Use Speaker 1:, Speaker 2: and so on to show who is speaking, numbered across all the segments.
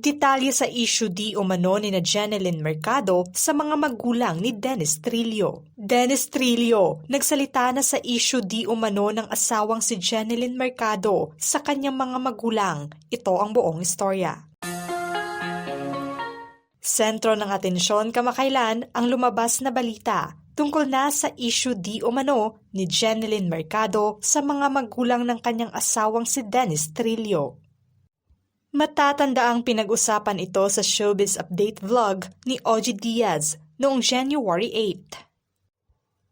Speaker 1: Detalye sa issue di umano ni na Jeneline Mercado sa mga magulang ni Dennis Trillo. Dennis Trillo nagsalita na sa issue di umano ng asawang si Jeneline Mercado sa kanyang mga magulang. Ito ang buong istorya. Sentro ng atensyon kamakailan ang lumabas na balita tungkol na sa issue di umano ni Jeneline Mercado sa mga magulang ng kanyang asawang si Dennis Trillo. Matatanda ang pinag-usapan ito sa Showbiz Update vlog ni OG Diaz noong January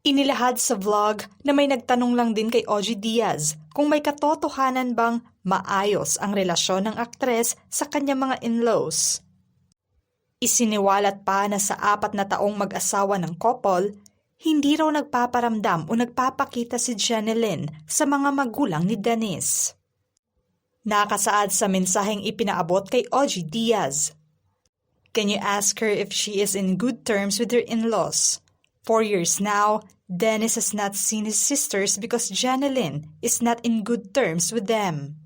Speaker 1: 8. Inilahad sa vlog na may nagtanong lang din kay OG Diaz kung may katotohanan bang maayos ang relasyon ng aktres sa kanyang mga in-laws. Isiniwalat pa na sa 4 na taong mag-asawa ng couple, hindi raw nagpaparamdam o nagpapakita si Jeneline sa mga magulang ni Dennis. Nakasaad sa mensaheng ipinaabot kay OG Diaz. Can you ask her if she is in good terms with her in-laws? 4 years now, Dennis has not seen his sisters because Jeneline is not in good terms with them.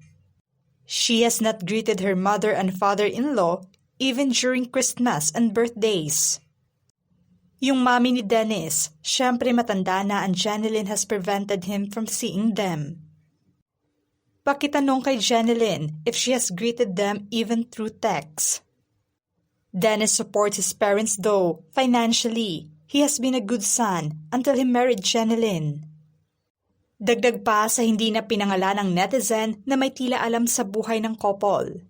Speaker 1: She has not greeted her mother and father-in-law even during Christmas and birthdays. Yung mami ni Dennis, syempre matanda na and Jeneline has prevented him from seeing them. Pakitanong kay Jeneline if she has greeted them even through text. Dennis supports his parents though, financially. He has been a good son until he married Jeneline. Dagdag pa sa hindi na pinangalan ng netizen na may tila alam sa buhay ng couple.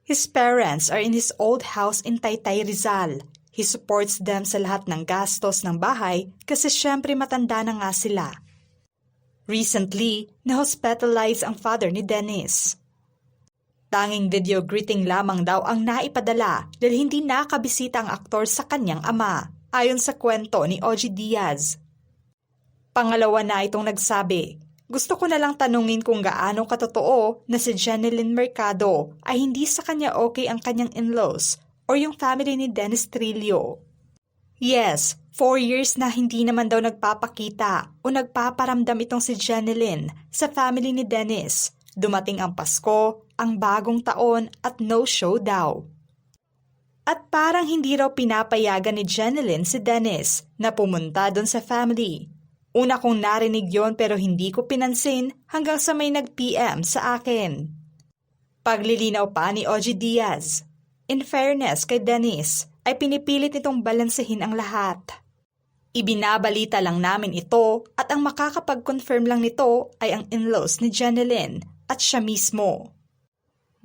Speaker 1: His parents are in his old house in Taytay, Rizal. He supports them sa lahat ng gastos ng bahay kasi syempre matanda na nga sila. Recently, na-hospitalize ang father ni Dennis. Tanging video greeting lamang daw ang naipadala dahil hindi nakabisita ang aktor sa kanyang ama, ayon sa kwento ni OG Diaz. Pangalawa na itong nagsabi, gusto ko na lang tanungin kung gaano katotoo na si Jeneline Mercado ay hindi sa kanya okay ang kanyang in-laws or yung family ni Dennis Trillo. Yes, 4 years na hindi naman daw nagpapakita o nagpaparamdam itong si Jeneline sa family ni Dennis. Dumating ang Pasko, ang bagong taon at no show daw. At parang hindi raw pinapayagan ni Jeneline si Dennis na pumunta doon sa family. Una kong narinig yon pero hindi ko pinansin hanggang sa may nag-PM sa akin. Paglilinaw pa ni OG Diaz. In fairness kay Dennis, ay pinipilit nitong balansehin ang lahat. Ibinabalita lang namin ito at ang makakapag-confirm lang nito ay ang in-laws ni Jeneline at siya mismo.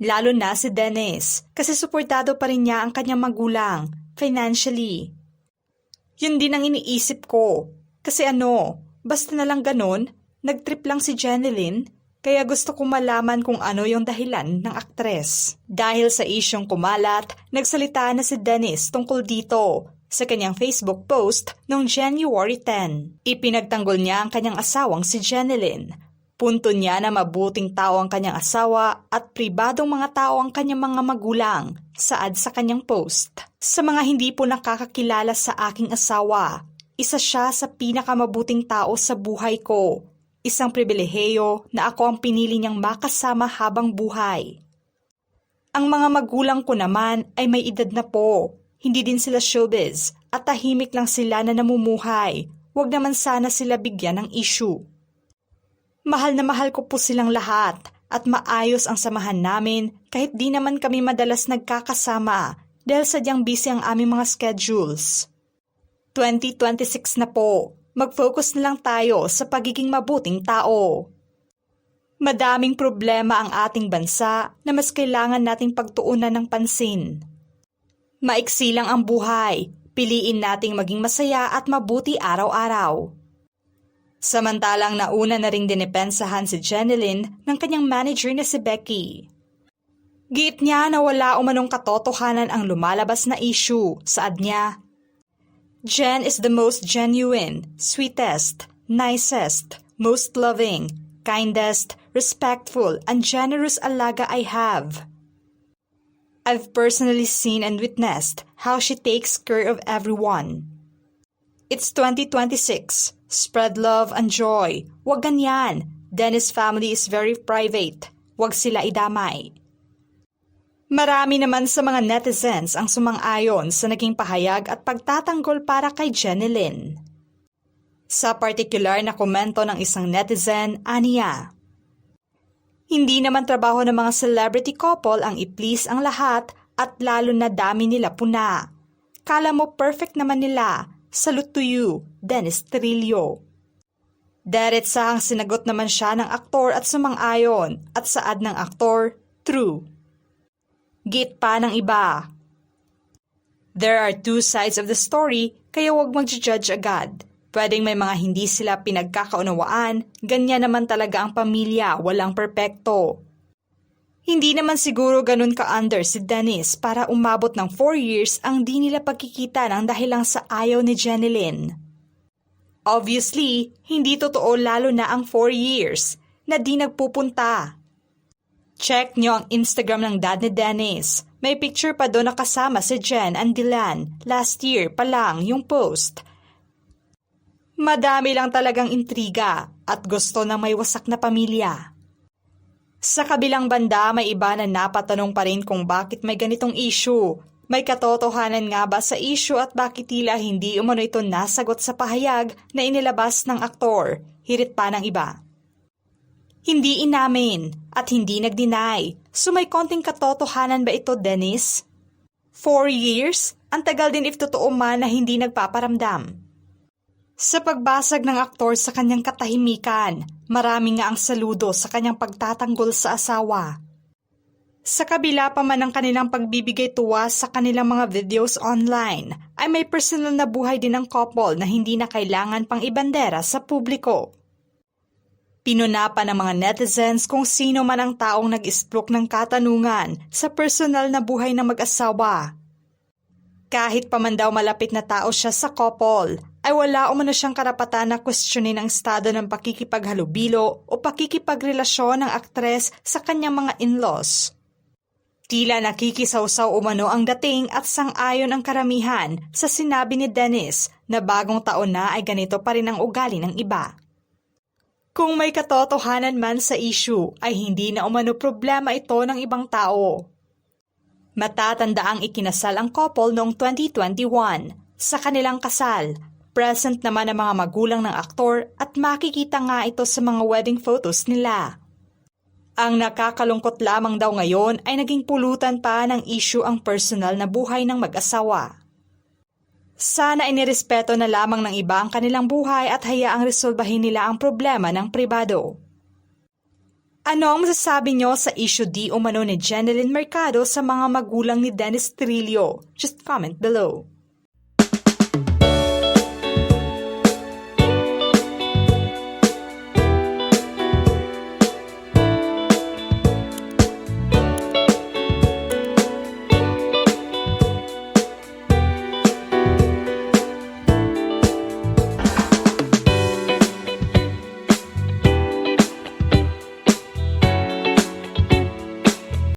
Speaker 1: Lalo na si Dennis kasi suportado pa rin niya ang kanyang magulang financially. Yun din ang iniisip ko kasi basta na lang ganun, nag-trip lang si Jeneline. Kaya gusto kong malaman kung ano yung dahilan ng aktres. Dahil sa isyong kumalat, nagsalita na si Dennis tungkol dito sa kanyang Facebook post noong January 10. Ipinagtanggol niya ang kanyang asawang si Jeneline. Punto niya na mabuting tao ang kanyang asawa at pribadong mga tao ang kanyang mga magulang, saad sa kanyang post. Sa mga hindi po nakakakilala sa aking asawa, isa siya sa pinakamabuting tao sa buhay ko. Isang pribilehiyo na ako ang pinili niyang makasama habang buhay. Ang mga magulang ko naman ay may edad na po. Hindi din sila showbiz at tahimik lang sila na namumuhay. Huwag naman sana sila bigyan ng issue. Mahal na mahal ko po silang lahat at maayos ang samahan namin kahit di naman kami madalas nagkakasama dahil sadyang busy ang aming mga schedules. 2026 na po. Mag-focus na lang tayo sa pagiging mabuting tao. Madaming problema ang ating bansa na mas kailangan nating pagtuunan ng pansin. Maiksi lang ang buhay, piliin nating maging masaya at mabuti araw-araw. Samantalang nauna na ring dinepensahan si Jeneline ng kanyang manager na si Becky. Giit niya na wala umanong katotohanan ang lumalabas na issue, saad niya. Jen is the most genuine, sweetest, nicest, most loving, kindest, respectful, and generous alaga I have. I've personally seen and witnessed how she takes care of everyone. It's 2026. Spread love and joy. Wag ganyan. Dennis' family is very private. Wag sila idamay. Marami naman sa mga netizens ang sumang-ayon sa naging pahayag at pagtatanggol para kay Jeneline. Sa partikular na komento ng isang netizen, aniya, "Hindi naman trabaho ng mga celebrity couple ang i-please ang lahat at lalo na dami nila puna. Kala mo perfect naman nila. Salute to you, Dennis Trillo." Diretsahang sinagot naman siya ng aktor at sumang-ayon at saad ng aktor, "True." Git pa ng iba, "There are two sides of the story kaya huwag mag-judge agad. Pwedeng may mga hindi sila pinagkakaunawaan, ganyan naman talaga ang pamilya, walang perpekto. Hindi naman siguro ganun ka-under si Dennis para umabot ng 4 years ang di nila pagkikita ng dahil lang sa ayaw ni Jeneline. Obviously, hindi totoo lalo na ang 4 years na di nagpupunta. Check nyo ang Instagram ng dad ni Dennis. May picture pa doon na kasama si Jen and Dylan. Last year pa lang yung post. Madami lang talagang intriga at gusto ng may wasak na pamilya. Sa kabilang banda, may iba na napatanong pa rin kung bakit may ganitong issue. May katotohanan nga ba sa issue at bakit tila hindi umano ito nasagot sa pahayag na inilabas ng aktor? Hirit pa ng iba. Hindi inamin at hindi nag-deny. So may konting katotohanan ba ito, Dennis? 4 years? Ang tagal din if totoo man na hindi nagpaparamdam. Sa pagbasag ng aktor sa kanyang katahimikan, marami nga ang saludo sa kanyang pagtatanggol sa asawa. Sa kabila pa man ng kanilang pagbibigay tuwa sa kanilang mga videos online, ay may personal na buhay din ang couple na hindi na kailangan pang ibandera sa publiko. Pinuna pa ng mga netizens kung sino man ang taong nag-isplok ng katanungan sa personal na buhay ng mag-asawa. Kahit pa man daw malapit na tao siya sa couple, ay wala umano siyang karapatan na questionin ang estado ng pakikipaghalubilo o pakikipagrelasyon ng aktres sa kanyang mga in-laws. Tila nakikisawsaw umano ang dating at sang-ayon ang karamihan sa sinabi ni Dennis na bagong taon na ay ganito pa rin ang ugali ng iba. Kung may katotohanan man sa issue ay hindi na umano problema ito ng ibang tao. Matatandaang ikinasal ang couple noong 2021. Sa kanilang kasal, present naman ang mga magulang ng aktor at makikita nga ito sa mga wedding photos nila. Ang nakakalungkot lamang daw ngayon ay naging pulutan pa ng issue ang personal na buhay ng mag-asawa. Sana inirespeto na lamang ng iba ang kanilang buhay at hayaang resolbahin nila ang problema ng pribado. Ano ang masasabi nyo sa issue di umano ni Jeneline Mercado sa mga magulang ni Dennis Trillo? Just comment below.